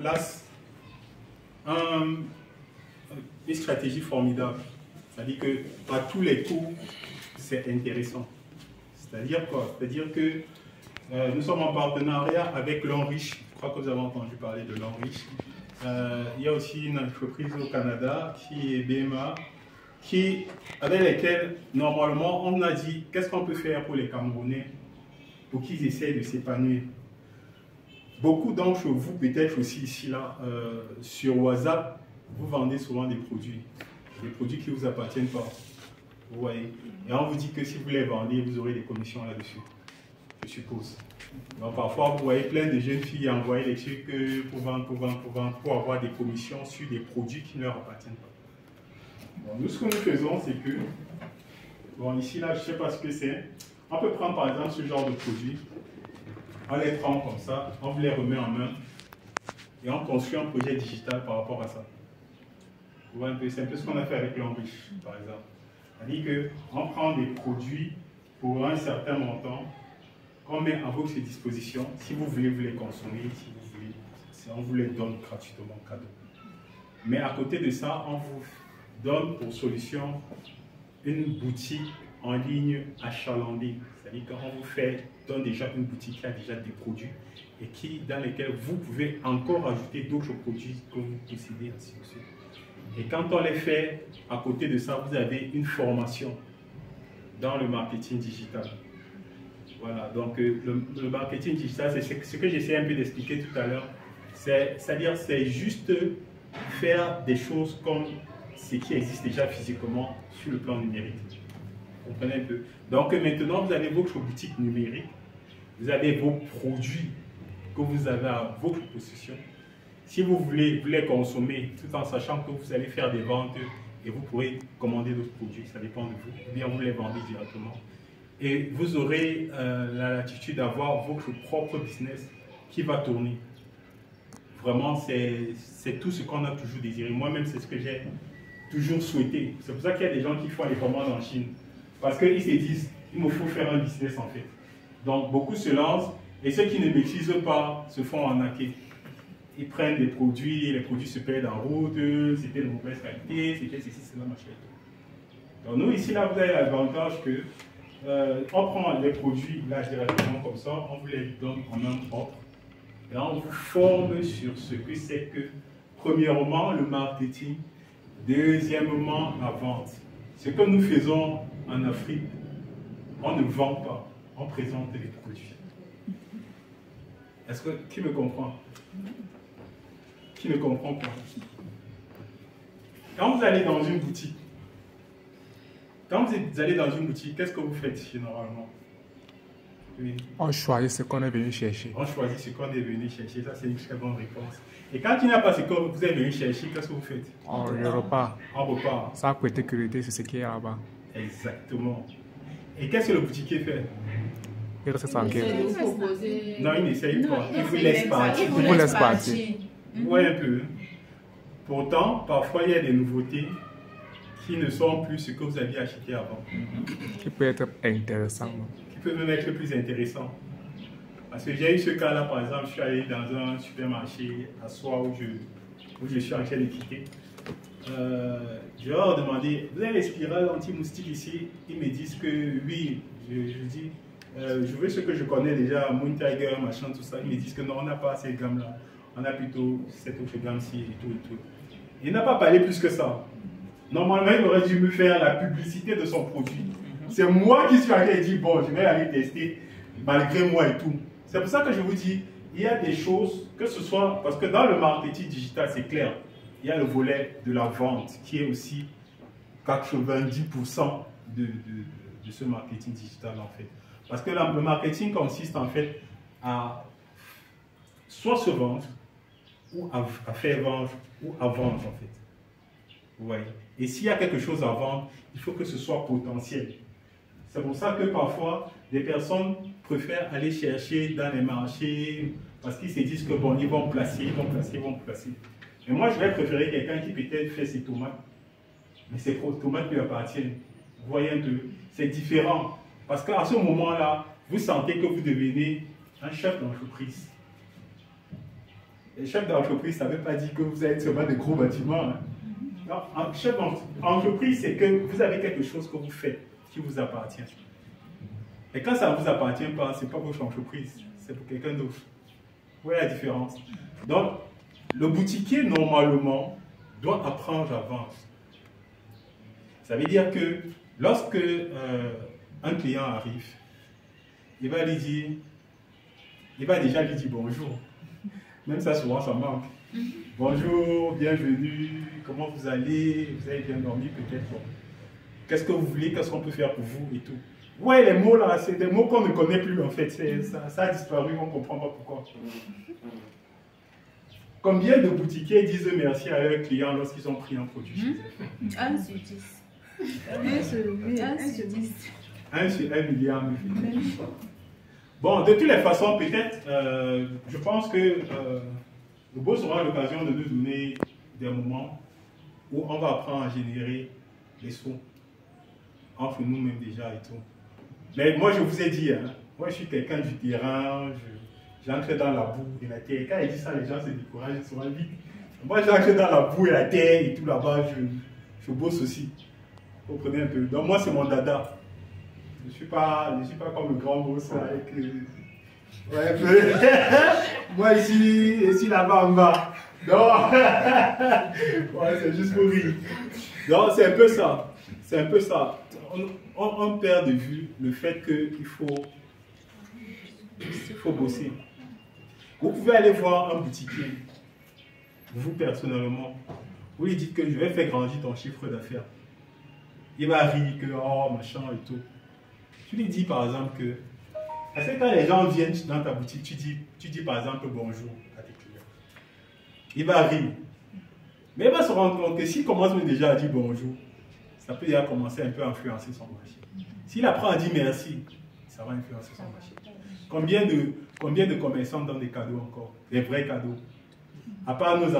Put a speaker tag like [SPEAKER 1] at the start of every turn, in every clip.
[SPEAKER 1] place une stratégie formidable. C'est-à-dire que à tous les coups, c'est intéressant. C'est-à-dire quoi? C'est-à-dire que nous sommes en partenariat avec l'Enriche. Je crois que vous avez entendu parler de l'Enriche. Il y a aussi une entreprise au Canada qui est BMA, avec lesquelles, normalement, on a dit qu'est-ce qu'on peut faire pour les Camerounais pour qu'ils essayent de s'épanouir. Beaucoup d'entre vous, peut-être aussi ici, là, sur WhatsApp, vous vendez souvent des produits qui ne vous appartiennent pas. Vous voyez? Et on vous dit que si vous les vendez, vous aurez des commissions là-dessus, je suppose. Donc parfois, vous voyez plein de jeunes filles envoyer des trucs pour vendre, pour avoir des commissions sur des produits qui ne leur appartiennent pas. Bon, nous, ce que nous faisons, c'est que, bon, ici, là, je ne sais pas ce que c'est. On peut prendre, par exemple, ce genre de produit. On les prend comme ça, on vous les remet en main et on construit un projet digital par rapport à ça. Vous voyez un peu, c'est un peu ce qu'on a fait avec l'Enriche, par exemple. C'est-à-dire qu'on prend des produits pour un certain montant qu'on met à votre disposition. Si vous voulez vous les consommer, si vous voulez, on vous les donne gratuitement en cadeau. Mais à côté de ça, on vous donne pour solution une boutique en ligne achalandée. C'est-à-dire qu'on vous donne déjà une boutique qui a déjà des produits et dans lesquels vous pouvez encore ajouter d'autres produits que vous possédez, ainsi de suite. Et quand on les fait, à côté de ça, vous avez une formation dans le marketing digital. Voilà, donc le marketing digital, c'est ce que j'essaie un peu d'expliquer tout à l'heure. C'est-à-dire, c'est juste faire des choses comme ce qui existe déjà physiquement sur le plan numérique. Vous comprenez un peu? Donc maintenant, vous avez votre boutique numérique, vous avez vos produits que vous avez à votre possession. Si vous voulez les consommer, tout en sachant que vous allez faire des ventes et vous pourrez commander d'autres produits, ça dépend de vous, ou bien vous les vendez directement. Et vous aurez la latitude d'avoir votre propre business qui va tourner. Vraiment, c'est tout ce qu'on a toujours désiré. Moi-même, c'est ce que j'ai toujours souhaité. C'est pour ça qu'il y a des gens qui font les commandes en Chine. Parce qu'ils se disent, il me faut faire un business en fait. Donc, beaucoup se lancent et ceux qui ne maîtrisent pas se font arnaquer. Ils prennent des produits et les produits se perdent en route, c'était de mauvaise qualité, c'était ceci, cela, machin. Donc, nous, ici, là, vous avez l'avantage que on prend les produits là directement comme ça, on vous les donne en main propre et on vous forme sur ce que c'est que, premièrement, le marketing, deuxièmement, la vente. Ce que nous faisons en Afrique, on ne vend pas, on présente les produits. Est-ce que qui me comprend? Qui ne comprend pas? Quand vous allez dans une boutique, qu'est-ce que vous faites généralement? Oui.
[SPEAKER 2] On choisit ce qu'on est venu chercher.
[SPEAKER 1] On choisit ce qu'on est venu chercher, ça c'est une très bonne réponse. Et quand il n'y a pas ce que vous êtes venu chercher, qu'est-ce que vous faites?
[SPEAKER 2] On repart.
[SPEAKER 1] On repart.
[SPEAKER 2] Ça côté sécurité, c'est ce qui est là-bas.
[SPEAKER 1] Exactement. Et qu'est-ce que le boutiquier fait?
[SPEAKER 2] Il reste tranquille.
[SPEAKER 1] Non, il n'essaye pas. Il vous laisse partir.
[SPEAKER 2] Il vous laisse partir.
[SPEAKER 1] Oui, un peu. Pourtant, parfois, il y a des nouveautés qui ne sont plus ce que vous aviez acheté avant.
[SPEAKER 2] Qui peut être intéressant.
[SPEAKER 1] Qui peut même être plus intéressant. Parce que j'ai eu ce cas-là, par exemple, je suis allé dans un supermarché à Soie où je suis en train de quitter. Je leur ai demandé, vous avez les spirales anti-moustiques ici? Ils me disent que oui. Je dis, je veux ce que je connais déjà, Moon Tiger, machin, tout ça. Ils me disent que non, on n'a pas cette gamme-là. On a plutôt cette autre gamme-ci et tout et tout. Il n'a pas parlé plus que ça. Normalement, il aurait dû me faire la publicité de son produit. C'est moi qui suis allé et dit, bon, je vais aller tester malgré moi et tout. C'est pour ça que je vous dis, il y a des choses, que ce soit, parce que dans le marketing digital, c'est clair, il y a le volet de la vente qui est aussi 90% de ce marketing digital en fait. Parce que le marketing consiste en fait à soit se vendre, ou à faire vendre, ou à vendre en fait. Vous voyez. Et s'il y a quelque chose à vendre, il faut que ce soit potentiel. C'est pour ça que parfois, des personnes préfèrent aller chercher dans les marchés parce qu'ils se disent que bon, ils vont placer, ils vont placer, ils vont placer. Mais moi, je vais préférer quelqu'un qui peut-être fait ses tomates, mais ces tomates lui appartiennent. Vous voyez un peu, c'est différent. Parce qu'à ce moment-là, vous sentez que vous devenez un chef d'entreprise. Et chef d'entreprise, ça ne veut pas dire que vous êtes seulement des gros bâtiments. Hein. Non, un chef d'entreprise, c'est que vous avez quelque chose que vous faites qui vous appartient. Et quand ça ne vous appartient pas, ce n'est pas votre entreprise, c'est pour quelqu'un d'autre. Vous voyez la différence? Donc, le boutiquier, normalement, doit apprendre à vendre. Ça veut dire que lorsque un client arrive, il va lui dire, il va déjà lui dire bonjour. Même ça, souvent, ça manque. Bonjour, bienvenue, comment vous allez bien dormi peut-être? Bon. Qu'est-ce que vous voulez, qu'est-ce qu'on peut faire pour vous et tout. Ouais, les mots là, c'est des mots qu'on ne connaît plus en fait. Ça a disparu, on ne comprend pas pourquoi. Combien de boutiquiers disent merci à leurs clients lorsqu'ils ont pris un produit chez eux?
[SPEAKER 3] 1 sur 10.
[SPEAKER 4] 1 sur 10.
[SPEAKER 1] 1 sur 1 milliard. Bon, de toutes les façons, peut-être, je pense que le boss aura l'occasion de nous donner des moments où on va apprendre à générer les sous entre nous-mêmes déjà et tout. Mais moi, je vous ai dit, hein, moi, je suis quelqu'un du terrain, j'entre dans la boue et la terre. Quand il dit ça, les gens se découragent souvent vite. Moi, j'entre dans la boue et la terre et tout là-bas, je bosse aussi. Vous comprenez un peu? Donc, moi, c'est mon dada. Je ne suis pas comme le grand boss là, avec... Ouais, moi, ici là-bas en bas. Non, ouais, c'est juste pour rire. Donc, c'est un peu ça. C'est un peu ça. On perd de vue le fait qu'il faut bosser. Vous pouvez aller voir un boutiquier, vous personnellement, vous lui dites que je vais faire grandir ton chiffre d'affaires. Il va rire que, oh, machin et tout. Tu lui dis par exemple que, est-ce que quand les gens viennent dans ta boutique, tu dis par exemple bonjour à tes clients. Il va rire. Mais il va se rendre compte que s'il commence déjà à dire bonjour, ça peut déjà commencer un peu à influencer son marché. S'il apprend à dire merci, ça va influencer son marché. Combien de commerçants donnent des cadeaux encore? Des vrais cadeaux. À part nos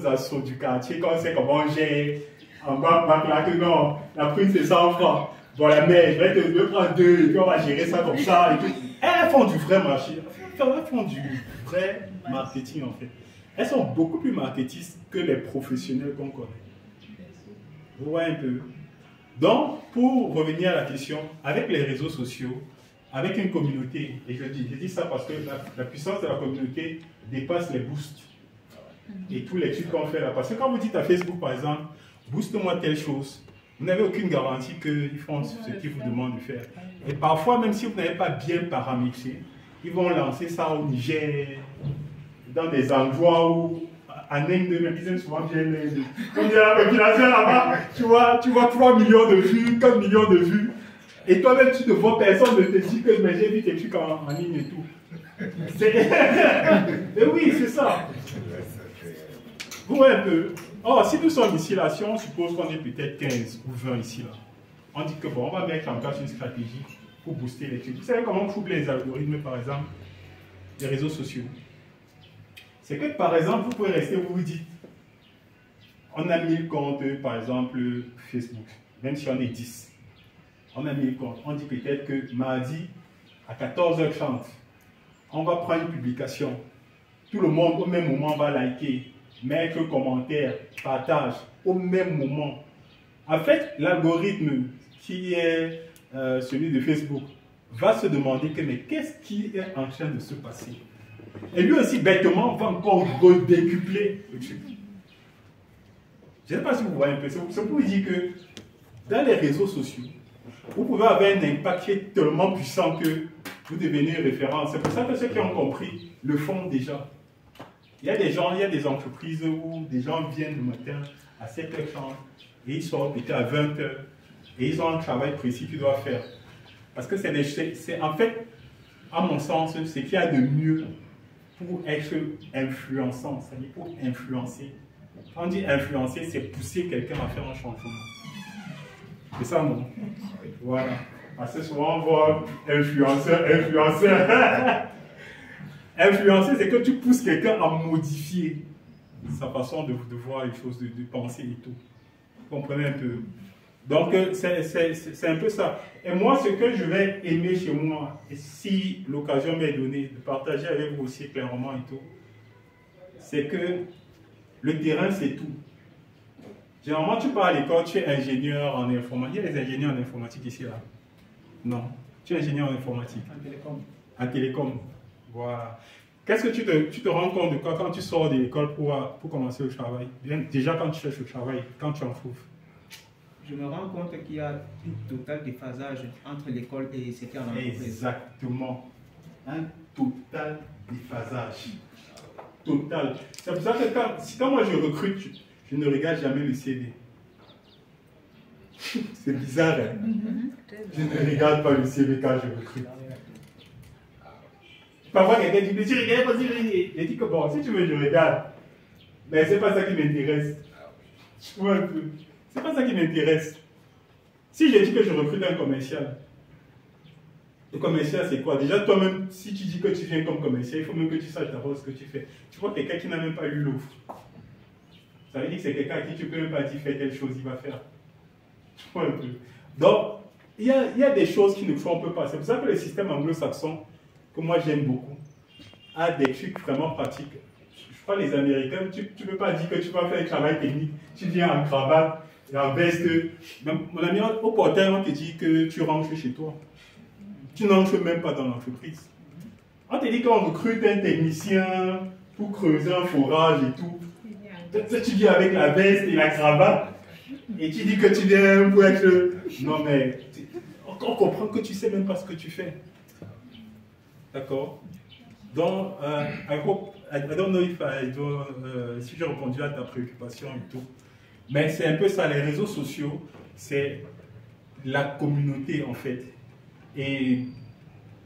[SPEAKER 1] assos du quartier, quand on sait comment on gère, en bas, là, que non, la prime c'est 100 francs. Bon, la mère, je vais te prendre 2 et puis on va gérer ça comme ça. Et tout. Elles font du vrai marché. Elles font du vrai marketing en fait. Elles sont beaucoup plus marketistes que les professionnels qu'on connaît. Vous voyez un peu? Donc, pour revenir à la question, avec les réseaux sociaux, avec une communauté, et je dis ça parce que la puissance de la communauté dépasse les boosts et tous les trucs qu'on fait là. Parce que quand vous dites à Facebook, par exemple, booste-moi telle chose, vous n'avez aucune garantie qu'ils font ce qu'ils vous demandent de faire. Et parfois, même si vous n'avez pas bien paramétré, ils vont lancer ça au Niger, dans des endroits où, en Inde, ils aiment souvent bien l'Inde. Comme il y a la population là-bas, tu vois 3 millions de vues, 4 millions de vues. Et toi-même, tu ne vois personne ne te dit que j'ai vu tes trucs en ligne et tout. Et oui, c'est ça. Vous voyez un peu. Oh, si nous sommes ici, là, si on suppose qu'on est peut-être 15 ou 20 ici, là, on dit que bon, on va mettre en place une stratégie pour booster les trucs. Vous savez comment on trouve les algorithmes, par exemple, des réseaux sociaux? C'est que, par exemple, vous pouvez rester, vous vous dites, on a 1000 comptes, par exemple, Facebook, même si on est 10. On a 1000 comptes. On dit peut-être que mardi, à 14h30, on va prendre une publication. Tout le monde, au même moment, va liker, mettre commentaire, partage, au même moment. En fait, l'algorithme qui est celui de Facebook va se demander que, mais qu'est-ce qui est en train de se passer? Et lui aussi, bêtement, va encore redécupler le truc. Je ne sais pas si vous voyez un peu. C'est pour vous dire que dans les réseaux sociaux, vous pouvez avoir un impact qui est tellement puissant que vous devenez une référence. C'est pour ça que ceux qui ont compris le font déjà. Il y a des gens, il y a des entreprises où des gens viennent le matin à 7h30 et ils sortent peut-être à 20h et ils ont un travail précis qu'ils doivent faire. Parce que c'est en fait, à mon sens, ce qu'il y a de mieux pour être influençant, c'est-à-dire pour influencer. Quand on dit influencer, c'est pousser quelqu'un à faire un changement. C'est ça, non? Voilà. Parce que souvent on voit influenceur. Influencer, c'est que tu pousses quelqu'un à modifier sa façon de voir les choses, de penser et tout. Vous comprenez un peu? Donc, c'est un peu ça. Et moi, ce que je vais aimer chez moi, et si l'occasion m'est donnée de partager avec vous aussi clairement et tout, c'est que le terrain, c'est tout. Généralement, tu pars à l'école, tu es ingénieur en informatique. Il y a des ingénieurs en informatique ici, là? Non. Tu es ingénieur en informatique.
[SPEAKER 3] En télécom.
[SPEAKER 1] En télécom. Voilà. Qu'est-ce que tu te rends compte de quoi quand tu sors de l'école pour commencer le travail? Bien, déjà, quand tu cherches le travail, quand tu en trouves?
[SPEAKER 3] Je me rends compte qu'il y a un total déphasage entre l'école et ce qu'il y a en entreprise.
[SPEAKER 1] Exactement. Un total déphasage. Total. C'est pour ça que quand moi je recrute, je ne regarde jamais le CV. C'est bizarre, hein? Je ne regarde pas le CV quand je recrute. Parfois, quelqu'un dit, mais tu regardes pas le CV. Je dis que bon, si tu veux, je regarde. Mais c'est pas ça qui m'intéresse. Tu vois un peu. C'est pas ça qui m'intéresse. Si je dis que je recrute un commercial, le commercial, c'est quoi? Déjà, toi-même, si tu dis que tu viens comme commercial, il faut même que tu saches d'abord ce que tu fais. Tu vois quelqu'un qui n'a même pas lu l'offre. Ça veut dire que c'est quelqu'un à qui tu peux même pas dire fais telle chose, il va faire. Tu vois un peu. Donc, il y a des choses qui ne trompent pas. C'est pour ça que le système anglo-saxon, que moi j'aime beaucoup, a des trucs vraiment pratiques. Je crois que les Américains, tu ne peux pas dire que tu vas faire un travail technique. Tu viens en cravate et en veste. Mon ami, au portail, on te dit que tu rentres chez toi. Tu n'entres même pas dans l'entreprise. On te dit qu'on recrute un technicien pour creuser un forage et tout. Tu viens avec la veste et la cravate et tu dis que tu viens pour être... Non mais, on comprend que tu ne sais même pas ce que tu fais. D'accord? Donc, I don't know si j'ai répondu à ta préoccupation et tout. Mais c'est un peu ça, les réseaux sociaux, c'est la communauté en fait. Et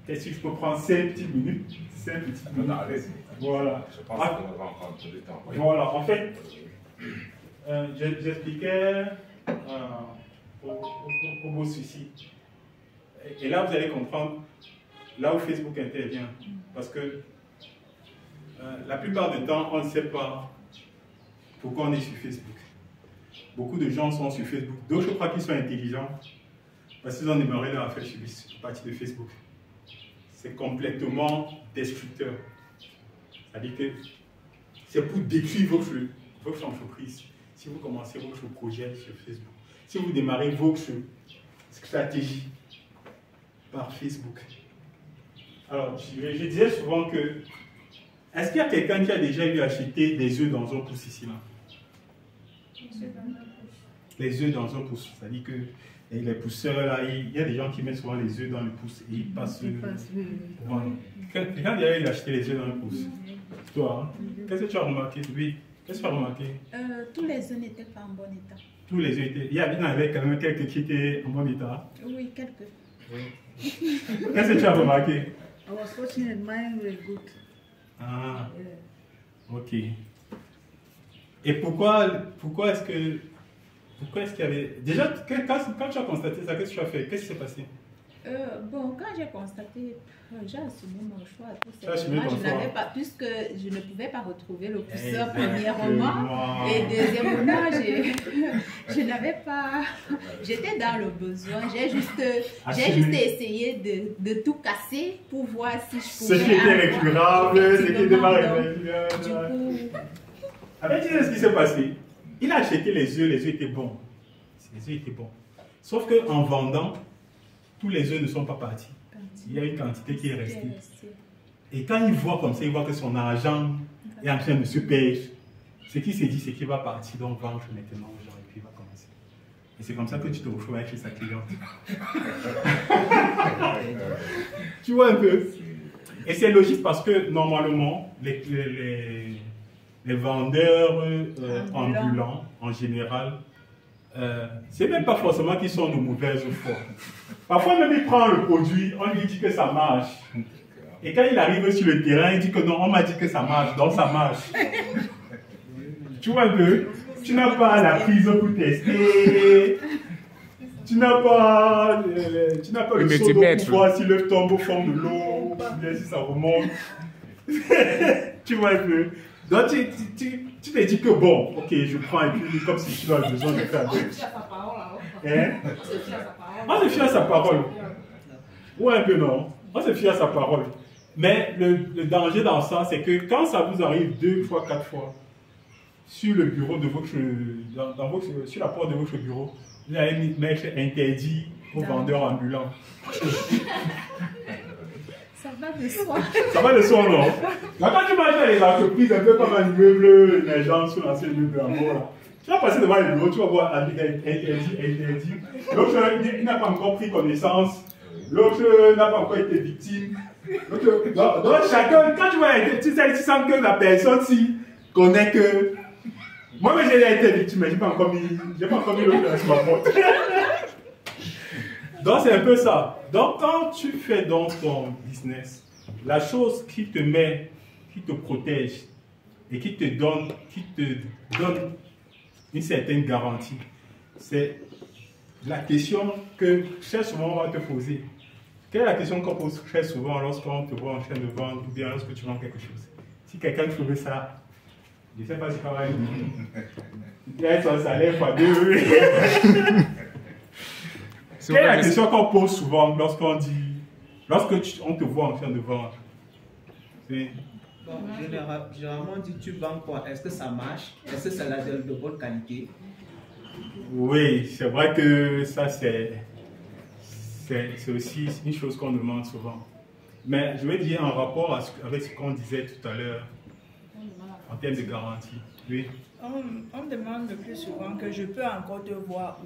[SPEAKER 1] qu'est-ce que je peux prendre 5 petites minutes? 5 petites minutes. Voilà.
[SPEAKER 5] Je pense qu'on va prendre tout le temps. Oui.
[SPEAKER 1] Voilà, en fait, j'expliquais au beau suicide. Et là, vous allez comprendre là où Facebook intervient. Parce que la plupart du temps, on ne sait pas pourquoi on est sur Facebook. Beaucoup de gens sont sur Facebook. D'autres, je crois qu'ils sont intelligents parce qu'ils ont démarré leur affaire sur partie de Facebook. C'est complètement destructeur. C'est-à-dire que c'est pour détruire votre entreprise. Si vous commencez votre projet sur Facebook, si vous démarrez votre stratégie par Facebook. Alors, je disais souvent que, est-ce qu'il y a quelqu'un qui a déjà eu acheter des œufs dans un pouce ici là? Les œufs dans un pouce, c'est-à-dire que les pousseurs là, il y a des gens qui mettent souvent les œufs dans le pouce et ils passent. Voilà. Quelqu'un déjà eu acheté les œufs dans le pouce? Toi, hein? Qu'est-ce que tu as remarqué? Oui, qu'est-ce que tu as remarqué?
[SPEAKER 4] Tous les œufs n'étaient pas en bon état.
[SPEAKER 1] Tous les œufs étaient. Il y avait quand même quelques qui étaient en bon état.
[SPEAKER 4] Oui, quelques.
[SPEAKER 1] Qu'est-ce que tu as remarqué?
[SPEAKER 4] I was fortunate, mine were good.
[SPEAKER 1] Ah, ok. Et pourquoi est-ce qu'il y avait... Déjà, quand tu as constaté ça, qu'est-ce que tu as fait? Qu'est-ce qui s'est passé?
[SPEAKER 4] Bon, quand j'ai constaté, j'ai assumé mon choix.
[SPEAKER 1] Tu as assumé ton choix.
[SPEAKER 4] Puisque je ne pouvais pas retrouver le pousseur premièrement. Et deuxièmement, je n'avais pas... J'étais dans le besoin. J'ai juste essayé de tout casser pour voir si je pouvais...
[SPEAKER 1] Ce qui était récurable, ce qui n'était pas récurable.
[SPEAKER 4] Du coup...
[SPEAKER 1] Après, tu sais ce qui s'est passé? Il a acheté les œufs étaient bons. Les œufs étaient bons. Sauf qu'en vendant, tous les œufs ne sont pas partis. Il y a une quantité qui est restée. Et quand il voit comme ça, il voit que son argent est en train de se perdre. Ce qu'il s'est dit, c'est qu'il va partir, donc vendre maintenant aux gens et puis il va commencer. Et c'est comme ça que tu te retrouves avec sa cliente. Tu vois un peu? Et c'est logique parce que normalement, les vendeurs ambulants, en général, c'est même pas forcément qu'ils sont de mauvaise foi. Parfois même il prend le produit, on lui dit que ça marche. Et quand il arrive sur le terrain, il dit que non, on m'a dit que ça marche, donc ça marche. Tu vois un peu? Tu n'as pas la prise pour tester. Tu n'as pas le seau d'eau pour voir si le tombe au fond de l'eau, bien si ça remonte. Tu vois un peu? Donc tu te dis que bon, ok, je prends et puis comme si tu as besoin de faire. On se fie à sa parole. On se fie à sa parole. Ouais, un peu non. On se fie à sa parole. Mais le danger dans ça, c'est que quand ça vous arrive 2 fois, 4 fois, sur le bureau de votre, sur la porte de votre bureau, vous allez mettre interdit aux vendeurs ambulants.
[SPEAKER 4] Ça va de soi.
[SPEAKER 1] Ça va de soi, non? Quand tu vas faire les entreprises un peu comme un immeuble émergent sur l'ancien immeuble à mort, là, tu vas passer devant le bureau, tu vas voir interdit. L'autre, il n'a pas encore pris connaissance. L'autre n'a pas encore été victime. Donc chacun, quand tu vois tu sens que la personne-ci connaît que. Moi, j'ai été victime, mais je n'ai pas encore mis l'autre sur ma porte. Donc c'est un peu ça. Donc quand tu fais dans ton business, la chose qui te met, qui te protège et qui te donne une certaine garantie, c'est la question que très souvent on va te poser. Quelle est la question qu'on pose très souvent lorsqu'on te voit en train de vendre ou bien lorsque tu vends quelque chose? Si quelqu'un trouvait ça, je ne sais pas si ça va il a son salaire fois 2. Quelle est la question qu'on pose souvent lorsqu'on dit, on te voit en train de vendre?
[SPEAKER 3] Bon, généralement, on dit tu vends quoi? Est-ce que ça marche? Est-ce que ça a de bonne qualité?
[SPEAKER 1] Oui, c'est vrai que ça c'est aussi une chose qu'on demande souvent. Mais je vais dire en rapport avec ce qu'on disait tout à l'heure, en termes de garantie. Oui.
[SPEAKER 6] On demande le plus souvent que je peux encore te voir.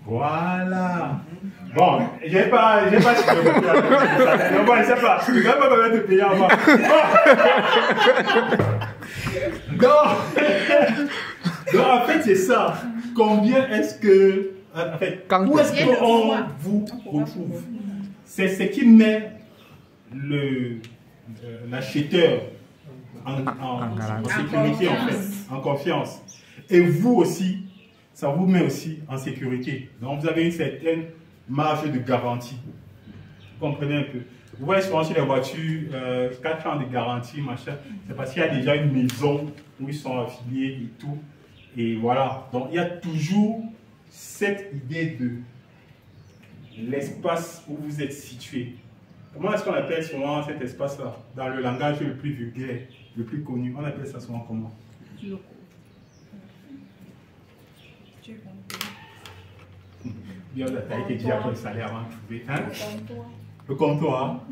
[SPEAKER 1] Voilà. Bon, j'ai pas si je peux faire. Bon, je sais pas. Je ne vais pas me mettre te payer en bas. Donc, en fait, c'est ça. Combien est-ce que. En fait, où est-ce qu'on vous retrouve? C'est ce qui met l'acheteur en sécurité, en fait, en confiance. Et vous aussi, ça vous met aussi en sécurité. Donc, vous avez une certaine marge de garantie. Vous comprenez un peu? Vous voyez souvent sur les voitures, 4 ans de garantie, machin. C'est parce qu'il y a déjà une maison où ils sont affiliés et tout. Et voilà. Donc, il y a toujours cette idée de l'espace où vous êtes situé. Comment est-ce qu'on appelle souvent cet espace-là? Dans le langage le plus vulgaire, le plus connu, on appelle ça souvent comment? Bien, la taille qui est déjà le salaire avant de trouver. Hein? Le comptoir.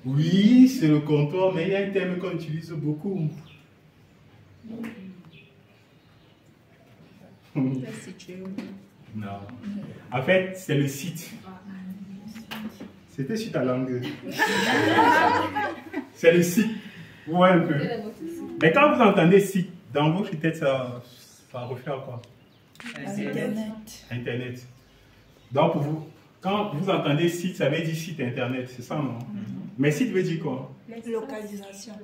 [SPEAKER 1] Oui, c'est le comptoir, mais il y a un terme qu'on utilise beaucoup. Non. En fait, c'est le site. C'était sur ta langue. C'est le site. Ouais, un peu. Mais quand vous entendez site, dans votre tête, ça refait à quoi?
[SPEAKER 6] Internet.
[SPEAKER 1] Internet. Donc, pour vous, quand vous entendez site, ça veut dire site internet, c'est ça, non? Mais site veut dire quoi?
[SPEAKER 6] Localisation.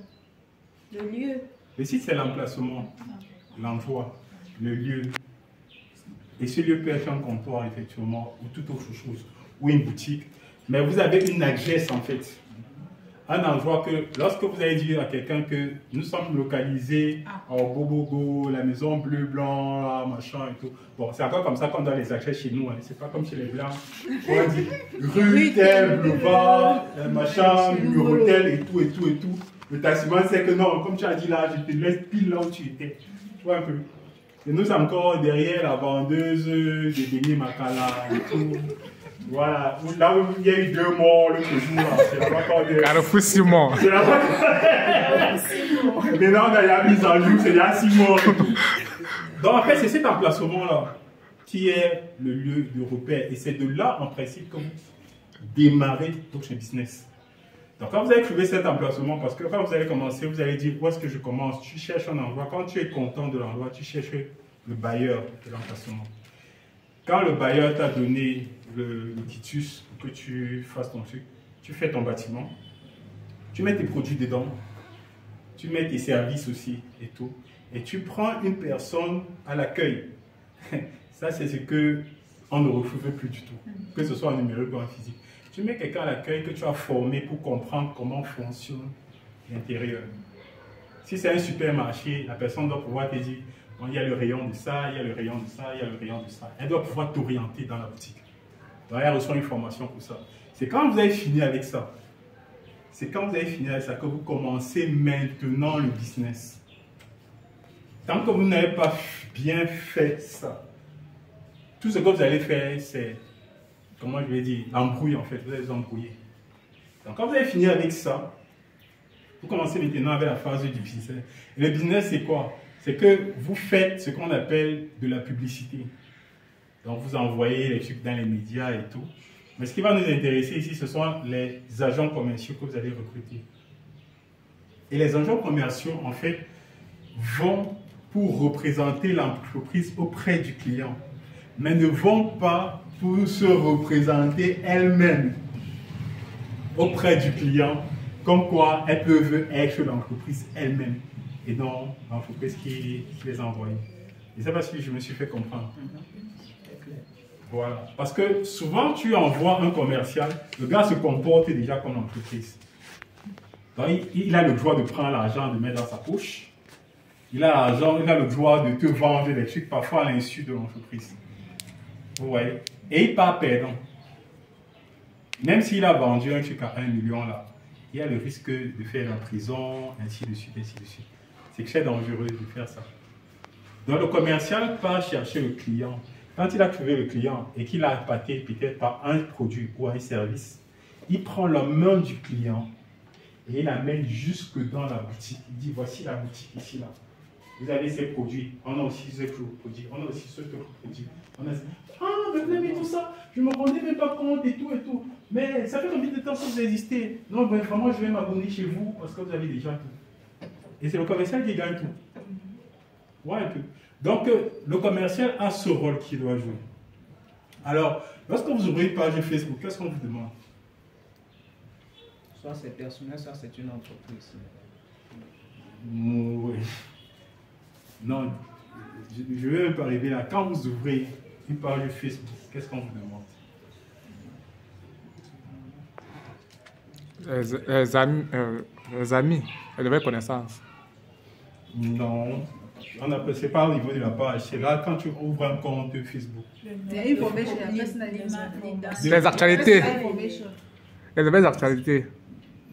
[SPEAKER 4] Le lieu.
[SPEAKER 1] Le site, c'est l'emplacement, l'endroit, le lieu. Et ce lieu peut être un comptoir, effectivement, ou toute autre chose, ou une boutique. Mais vous avez une adresse, en fait. Un endroit que, lorsque vous allez dire à quelqu'un que nous sommes localisés en Bobogo, la maison bleu, blanc, là, machin et tout. Bon, c'est encore comme ça qu'on doit les adresses chez nous. Hein. C'est pas comme chez les blancs. On dit rue tel, boulevard, machin, numéro tel et tout, et tout, et tout. Le taximan sait que non, comme tu as dit là, je te laisse pile là où tu étais. Tu vois un peu. Et nous, c'est encore derrière la vendeuse de beignets Makala et tout. Voilà, là où il y a eu 2 morts le jour, c'est la encore de.
[SPEAKER 2] Carrefour 6 morts.
[SPEAKER 1] C'est la maintenant, on a la mise en jour, c'est il y a 6 morts. Donc, en fait, c'est cet emplacement-là qui est le lieu de repère. Et c'est de là, en principe, que vous démarrez votre business. Donc, quand vous allez trouver cet emplacement, parce que quand vous allez commencer, vous allez dire où est-ce que je commence. Tu cherches un endroit. Quand tu es content de l'endroit, tu cherches le bailleur de l'emplacement. Quand le bailleur t'a donné le titus pour que tu fasses ton truc, tu fais ton bâtiment, tu mets tes produits dedans, tu mets tes services aussi et tout, et tu prends une personne à l'accueil. Ça, c'est ce qu'on ne retrouve plus du tout, que ce soit en numérique ou en physique. Tu mets quelqu'un à l'accueil que tu as formé pour comprendre comment fonctionne l'intérieur. Si c'est un supermarché, la personne doit pouvoir te dire, bon, il y a le rayon de ça, il y a le rayon de ça, il y a le rayon de ça. Elle doit pouvoir t'orienter dans la boutique. Donc, elle reçoit une formation pour ça. C'est quand vous avez fini avec ça, c'est quand vous avez fini avec ça que vous commencez maintenant le business. Tant que vous n'avez pas bien fait ça, tout ce que vous allez faire, c'est, comment je vais dire, l'embrouille en fait, vous allez vous embrouiller. Donc quand vous avez fini avec ça, vous commencez maintenant avec la phase du business. Et le business, c'est quoi? C'est que vous faites ce qu'on appelle de la publicité. Donc vous envoyez les trucs dans les médias et tout. Mais ce qui va nous intéresser ici, ce sont les agents commerciaux que vous allez recruter. Et les agents commerciaux, en fait, vont pour représenter l'entreprise auprès du client, mais ne vont pas pour se représenter elles-mêmes auprès du client, comme quoi elles peuvent être l'entreprise elle-même et non l'entreprise qui les a envoyées. Et c'est parce que je me suis fait comprendre. Voilà. Parce que souvent, tu envoies un commercial, le gars se comporte déjà comme l'entreprise. Donc, il a le droit de prendre l'argent, de mettre dans sa poche. Il a l'argent, il a le droit de te vendre des trucs, parfois à l'insu de l'entreprise. Vous voyez? Et il part perdant. Même s'il a vendu un truc à 1 million là, il y a le risque de faire la prison, ainsi de suite, ainsi de suite. C'est très dangereux de faire ça. Donc le commercial part chercher le client. Quand il a trouvé le client et qu'il a appâté peut-être par un produit ou un service, il prend la main du client et il l'amène jusque dans la boutique. Il dit, voici la boutique ici, là. Vous avez ces produits, on a aussi ce produit, on a aussi ce produit. On a... Ah, mais vous avez tout ça, je ne me rendais même pas compte et tout et tout. Mais ça fait combien de temps que vous existez? Non, ben, vraiment, je vais m'abonner chez vous parce que vous avez déjà tout. Et c'est le commercial qui gagne tout. Ouais, un peu. Donc, le commercial a ce rôle qu'il doit jouer. Alors, lorsque vous ouvrez une page Facebook, qu'est-ce qu'on vous demande?
[SPEAKER 3] Soit c'est personnel, soit c'est une entreprise.
[SPEAKER 1] Oui. Non, je vais même pas arriver là. Quand vous ouvrez une page Facebook, qu'est-ce qu'on vous demande?
[SPEAKER 2] Les amis, les nouvelles connaissances.
[SPEAKER 1] Non, c'est pas au niveau de la page. C'est là quand tu ouvres un compte Facebook.
[SPEAKER 2] Les actualités. Les nouvelles actualités.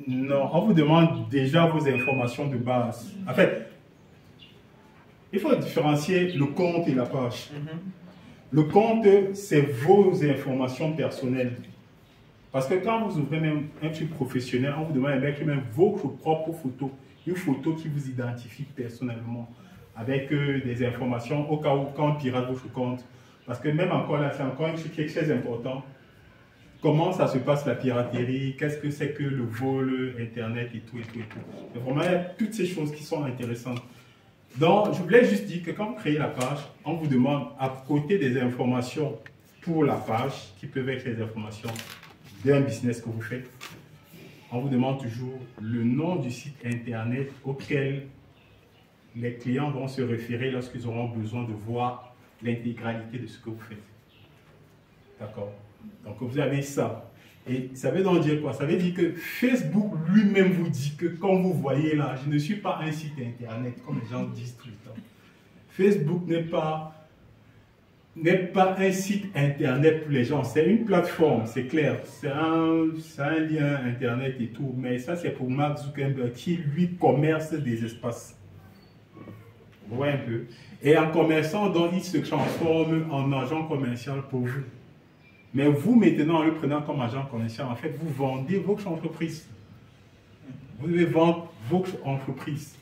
[SPEAKER 1] Non, on vous demande déjà vos informations de base. En fait, il faut différencier le compte et la page. Le compte, c'est vos informations personnelles. Parce que quand vous ouvrez même un truc professionnel, on vous demande de mettre même votre propre photo. Une photo qui vous identifie personnellement. Avec des informations au cas où quand on pirate votre compte. Parce que même encore là, c'est encore un truc qui est très important. Comment ça se passe la piraterie? Qu'est-ce que c'est que le vol, Internet et tout et tout et tout. Et vraiment, il y a toutes ces choses qui sont intéressantes. Donc, je voulais juste dire que quand vous créez la page, on vous demande à côté des informations pour la page, qui peuvent être les informations d'un business que vous faites, on vous demande toujours le nom du site Internet auquel les clients vont se référer lorsqu'ils auront besoin de voir l'intégralité de ce que vous faites. D'accord? Donc, vous avez ça. Et ça veut donc dire quoi? Ça veut dire que Facebook lui-même vous dit que, comme vous voyez là, je ne suis pas un site Internet, comme les gens disent tout le temps. Facebook n'est pas un site Internet pour les gens. C'est une plateforme, c'est clair. C'est un lien Internet et tout. Mais ça, c'est pour Mark Zuckerberg qui, lui, commerce des espaces. Vous voyez un peu? Et en commerçant, donc, il se transforme en agent commercial pour vous. Mais vous, maintenant, en le prenant comme agent commercial, en fait, vous vendez votre entreprise. Vous devez vendre votre entreprise.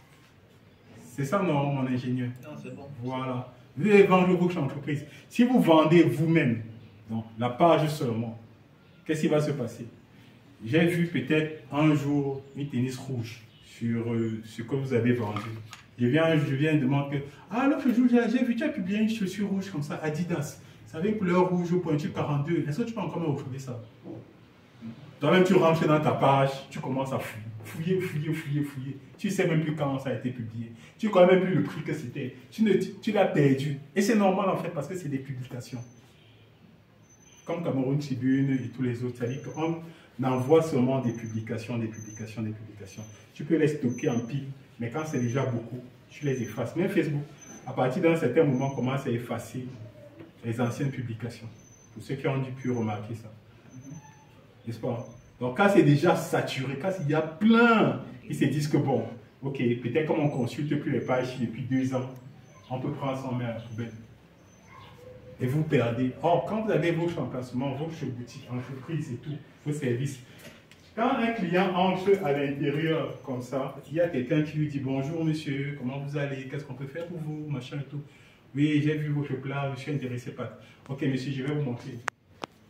[SPEAKER 1] C'est ça, non, mon ingénieur?
[SPEAKER 3] Non, c'est bon.
[SPEAKER 1] Voilà. Vous devez vendre votre entreprise. Si vous vendez vous-même, donc la page seulement, qu'est-ce qui va se passer? J'ai vu peut-être un jour une tennis rouge sur ce que vous avez vendu. Je viens de demander que, ah, l'autre jour, j'ai vu, tu as publié une chaussure rouge comme ça, Adidas. Ça avait une couleur rouge au pointu 42. Est-ce que tu peux encore me retrouver ça? Toi-même, tu rentres dans ta page, tu commences à fouiller. Tu ne sais même plus quand ça a été publié. Tu ne connais même plus le prix que c'était. Tu l'as perdu. Et c'est normal en fait parce que c'est des publications. Comme Cameroun Tribune et tous les autres. C'est-à-dire qu'on envoie seulement des publications. Tu peux les stocker en pile, mais quand c'est déjà beaucoup, tu les effaces. Même Facebook, à partir d'un certain moment, commence à effacer les anciennes publications. Pour ceux qui ont dû pu remarquer ça. N'est-ce pas? Donc quand c'est déjà saturé, quand il y a plein, ils se disent que bon, ok, peut-être comme on ne consulte plus les pages depuis 2 ans, on peut prendre ça en main à la poubelle. Et vous perdez. Or, quand vous avez vos emplacements, vos boutiques, entreprises et tout, vos services, quand un client entre à l'intérieur comme ça, il y a quelqu'un qui lui dit bonjour monsieur, comment vous allez, qu'est-ce qu'on peut faire pour vous, machin et tout. Oui, j'ai vu votre plat, je suis intéressé par. Ok monsieur, je vais vous montrer.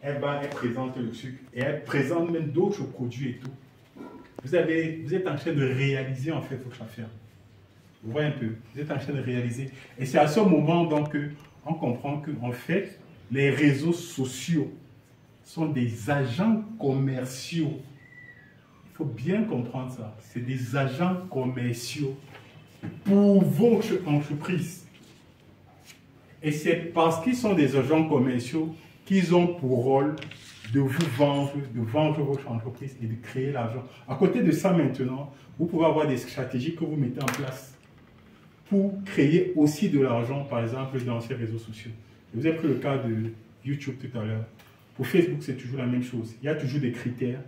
[SPEAKER 1] Elle présente le sucre et elle présente même d'autres produits et tout. Vous êtes en train de réaliser en fait votre affaire. Vous voyez un peu, vous êtes en train de réaliser. Et c'est à ce moment donc on comprend que en fait, les réseaux sociaux sont des agents commerciaux. Il faut bien comprendre ça. C'est des agents commerciaux pour votre entreprise. Et c'est parce qu'ils sont des agents commerciaux qu'ils ont pour rôle de vous vendre, de vendre votre entreprise et de créer l'argent. À côté de ça maintenant, vous pouvez avoir des stratégies que vous mettez en place pour créer aussi de l'argent, par exemple, dans ces réseaux sociaux. Vous avez pris le cas de YouTube tout à l'heure. Pour Facebook, c'est toujours la même chose. Il y a toujours des critères.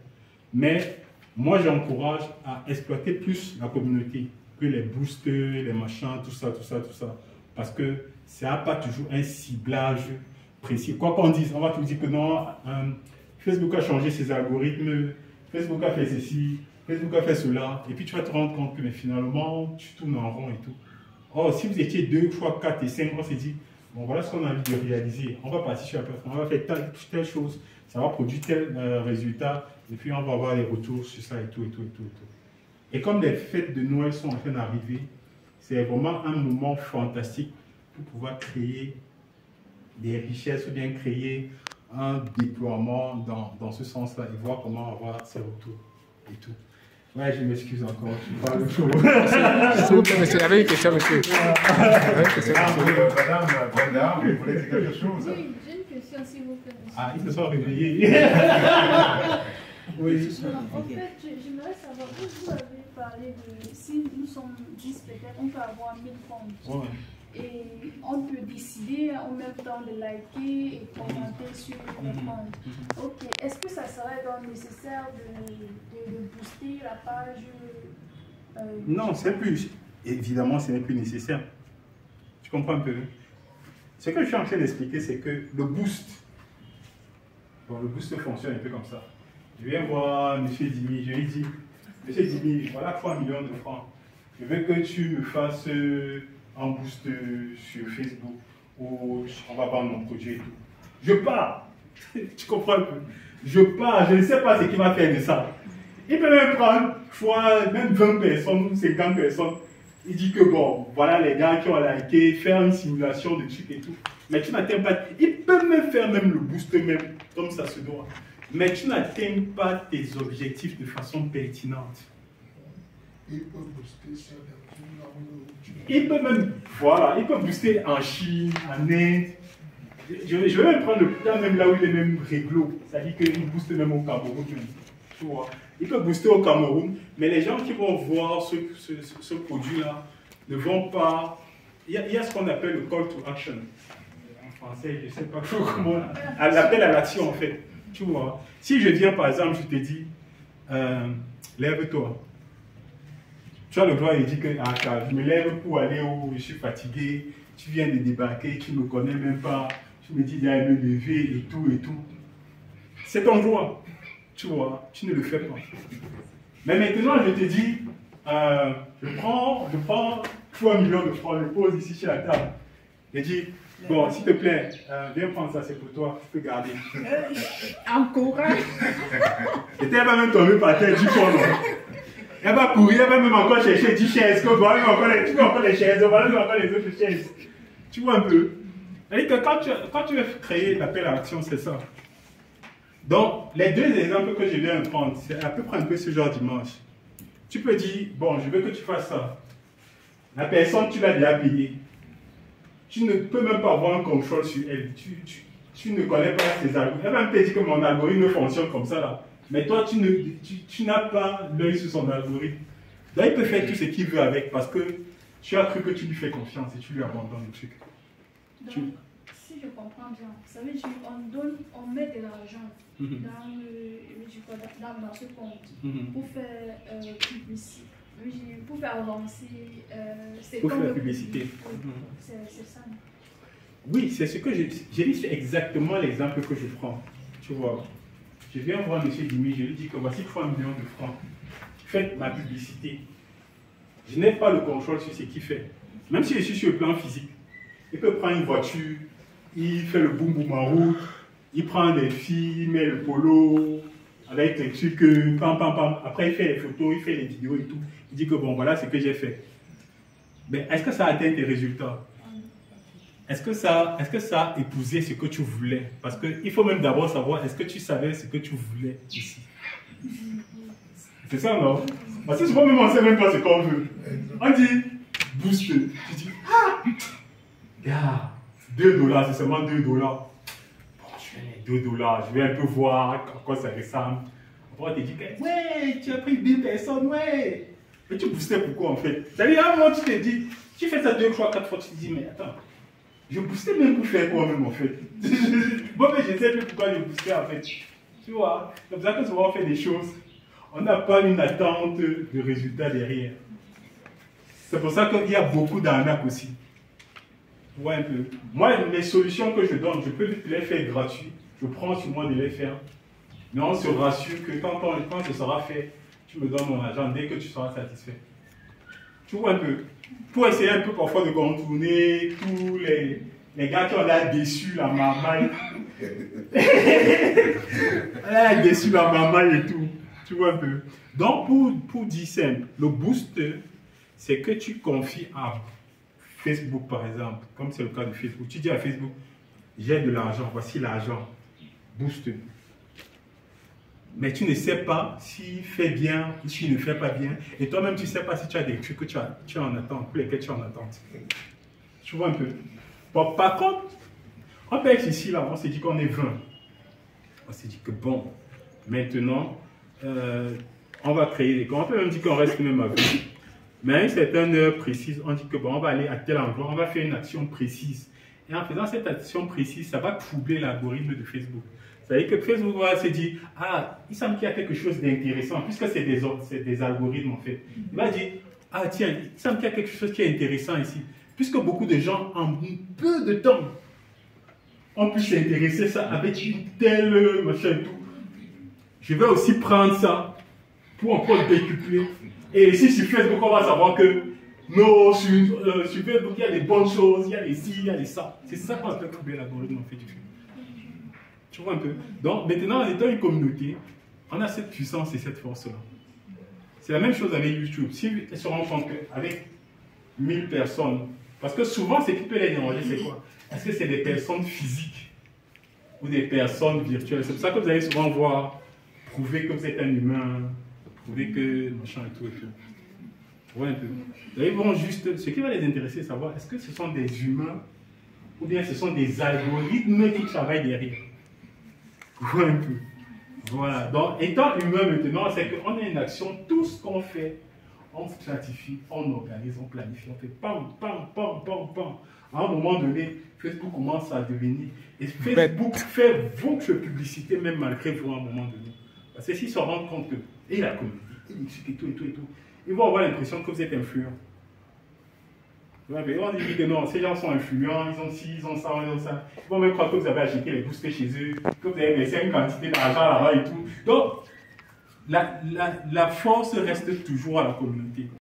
[SPEAKER 1] Mais moi, j'encourage à exploiter plus la communauté que les boosters, les machins, tout ça. Parce que ça n'a pas toujours un ciblage précis. Quoi qu'on dise, on va tout dire que non, Facebook a changé ses algorithmes, Facebook a fait ceci, Facebook a fait cela. Et puis tu vas te rendre compte que mais finalement, tu tournes en rond et tout. Or, si vous étiez 2, 3, 4 et 5, on s'est dit, bon, voilà ce qu'on a envie de réaliser. On va partir sur la plateforme, on va faire telle chose, ça va produire tel résultat, et puis on va avoir les retours sur ça et tout. Et comme les fêtes de Noël sont en train d'arriver, c'est vraiment un moment fantastique pour pouvoir créer des richesses ou bien créer un déploiement dans ce sens-là et voir comment avoir ces retours et tout. Ouais, je m'excuse encore, je parle trop.
[SPEAKER 2] S'il vous plaît, monsieur, il y avait une question, monsieur.
[SPEAKER 5] Madame Brenda, vous voulez dire quelque chose?
[SPEAKER 7] Oui, j'ai une question, s'il vous plaît.
[SPEAKER 1] Ah, ils se sont réveillés. Oui.
[SPEAKER 7] En fait, j'aimerais savoir, vous avez parlé de si nous sommes 10 peut-être, on peut avoir 1000 comptes.
[SPEAKER 1] Ouais.
[SPEAKER 7] Et on peut décider en même temps de liker et commenter sur les comptes. Ok, est-ce que ça serait donc nécessaire de booster la page
[SPEAKER 1] Non, c'est plus. Évidemment, ce n'est plus nécessaire. Tu comprends un peu? Ce que je suis en train d'expliquer, c'est que le boost, bon, le boost fonctionne un peu comme ça. Je viens voir M. Dimi, je lui dis, M. Dimi, voilà 3 millions de francs. Je veux que tu me fasses un boost sur Facebook où on va vendre mon produit et tout. Je pars. Tu comprends un peu? Je pars, je ne sais pas ce qu'il va faire de ça. Il peut même prendre même 20 personnes, 50 personnes. Il dit que bon, voilà les gars qui ont liké, faire une simulation de trucs et tout. Mais tu n'atteins pas. Il peut même faire même le boost même, comme ça se doit. Mais tu n'atteins pas tes objectifs de façon pertinente.
[SPEAKER 8] Il peut booster sur
[SPEAKER 1] il peut même, voilà, il peut booster en Chine, en Inde. Je vais même prendre le cas même là où il est même réglo. C'est-à-dire qu'il booste même au Cameroun. Tu vois. Il peut booster au Cameroun, mais les gens qui vont voir ce produit-là ne vont pas... Il y a ce qu'on appelle le call to action. En français, je ne sais pas comment... L'appel à l'action, en fait. Tu vois. Si je viens, par exemple, je te dis, lève-toi. Tu as le droit de dire que je me lève pour aller où je suis fatigué, tu viens de débarquer, tu ne me connais même pas, tu me dis d'aller me lever et tout. C'est ton droit, tu vois, tu ne le fais pas. Mais maintenant, je te dis, je prends 3 millions de francs, je pose ici sur la table. Je dis, bon, s'il te plaît, viens prendre ça, c'est pour toi, tu peux garder.
[SPEAKER 4] Encourage.
[SPEAKER 1] Et tu vas même tomber par terre, du fond, non? Elle va courir, elle va même encore chercher 10 chaises, tu peux encore les chaises, voilà même encore les autres chaises. Tu vois un peu? C'est-à-dire que quand tu veux créer l'appel à l'action, c'est ça. Donc, les 2 exemples que je viens de prendre, c'est à peu près un peu ce genre d'image. Tu peux dire, bon, je veux que tu fasses ça. La personne, tu l'as déjà payée. Tu ne peux même pas avoir un contrôle sur elle. Tu ne connais pas ses algorithmes. Elle va me dire que mon algorithme fonctionne comme ça là. Mais toi, tu n'as pas l'œil sur son algorithme. Là, il peut faire tout ce qu'il veut avec parce que tu as cru que tu lui fais confiance et tu lui abandonnes le truc.
[SPEAKER 7] Donc, si je comprends bien, ça veut dire on met de l'argent dans ce compte pour faire publicité, pour faire avancer
[SPEAKER 1] pour faire la publicité.
[SPEAKER 7] C'est ça.
[SPEAKER 1] Oui, c'est ce que j'ai dit, c'est exactement l'exemple que je prends. Tu vois, je viens voir M. Dimi, je lui dis que voici 3 millions de francs. Faites ma publicité. Je n'ai pas le contrôle sur ce qu'il fait. Même si je suis sur le plan physique, il peut prendre une voiture, il fait le boum boum en route, il prend des filles, il met le polo, avec des trucs, pam pam pam. Après, il fait les photos, il fait les vidéos et tout. Il dit que bon, voilà ce que j'ai fait. Mais est-ce que ça a atteint tes résultats? Est-ce que ça a épousé ce que tu voulais? Parce qu'il faut même d'abord savoir, est-ce que tu savais ce que tu voulais ici? C'est ça, non? Parce que souvent même on ne sait même pas ce qu'on veut. On dit, boost. Tu dis, ah! Gars, $2, c'est seulement $2. Bon, je vais $2, je vais un peu voir à quoi ça ressemble. Après, on te dit, ouais, tu as pris 10 personnes, ouais. Mais tu boostais pourquoi en fait? C'est-à-dire, à un moment, tu te dis, tu fais ça 2, 3, 4 fois, tu te dis, mais attends. Je boostais même pour faire quoi même en fait? Bon, mais je ne sais plus pourquoi je boostais en fait. Tu vois, c'est pour ça que souvent on fait des choses, on n'a pas une attente de résultat derrière. C'est pour ça qu'il y a beaucoup d'arnaques aussi. Tu vois un peu. Moi, les solutions que je donne, je peux les faire gratuites. Je prends sur moi de les faire. Mais on se rassure que quand ce sera fait, tu me donnes mon argent dès que tu seras satisfait. Tu vois un peu. Pour essayer un peu parfois de contourner tous les gars qui ont l'air déçus, la marmaille. Elle a déçu la marmaille et tout. Tu vois un peu. Donc, pour dire simple, le boost, c'est que tu confies à Facebook, par exemple, comme c'est le cas de Facebook. Tu dis à Facebook, j'ai de l'argent, voici l'argent. Boost. Mais tu ne sais pas s'il fait bien ou s'il ne fait pas bien. Et toi-même, tu ne sais pas si tu as des trucs que tu es en attente, pour lesquels tu es en attente. Tu vois un peu. Bon, par contre, on pêche ici, là, on s'est dit qu'on est 20. On s'est dit que bon, maintenant, on va créer des comptes. On peut même dire qu'on reste même à 20. Mais à une certaine heure précise, on dit que bon, on va aller à tel endroit, on va faire une action précise. Et en faisant cette action précise, ça va troubler l'algorithme de Facebook. C'est-à-dire que Facebook va se dire, ah, il semble qu'il y a quelque chose d'intéressant, puisque c'est des algorithmes en fait. Il va dire, ah tiens, il semble qu'il y a quelque chose qui est intéressant ici. Puisque beaucoup de gens, en peu de temps, ont pu s'intéresser ça avec une telle machin et tout. Je vais aussi prendre ça pour encore décupler. Et ici sur Facebook, on va savoir que non, sur Facebook, il y a des bonnes choses, il y a des ci, il y a des ça. C'est ça qu'on appelle troubler l'algorithme en fait du film. Tu vois un peu. Donc maintenant, en étant une communauté, on a cette puissance et cette force-là. C'est la même chose avec YouTube. Si ils se rendent compte qu'avec 1000 personnes, parce que souvent, ce qui peut les déranger, c'est quoi? Est-ce que c'est des personnes physiques ou des personnes virtuelles? C'est pour ça que vous allez souvent voir prouver que vous êtes un humain, prouver que machin et tout et tout. Tu vois un peu. Là, ils vont juste, ce qui va les intéresser, c'est savoir est-ce que ce sont des humains ou bien ce sont des algorithmes qui travaillent derrière. Tu vois un peu. Voilà. Donc, étant humain maintenant, c'est qu'on a une action, tout ce qu'on fait, on stratifie, on organise, on planifie, on fait pam, pam, pam, pam, pam. À un moment donné, Facebook commence à devenir. Et Facebook fait votre publicité, même malgré vous, à un moment donné. Parce que s'ils se rendent compte que, et la communauté, et tout, ils vont avoir l'impression que vous êtes influent. Ouais, on dit que non, ces gens sont influents, ils ont ci, ils ont ça, ils ont ça. Ils vont même croire que vous avez acheté les boostés chez eux, que vous avez laissé une quantité d'argent là-bas et tout. Donc, la force reste toujours à la communauté.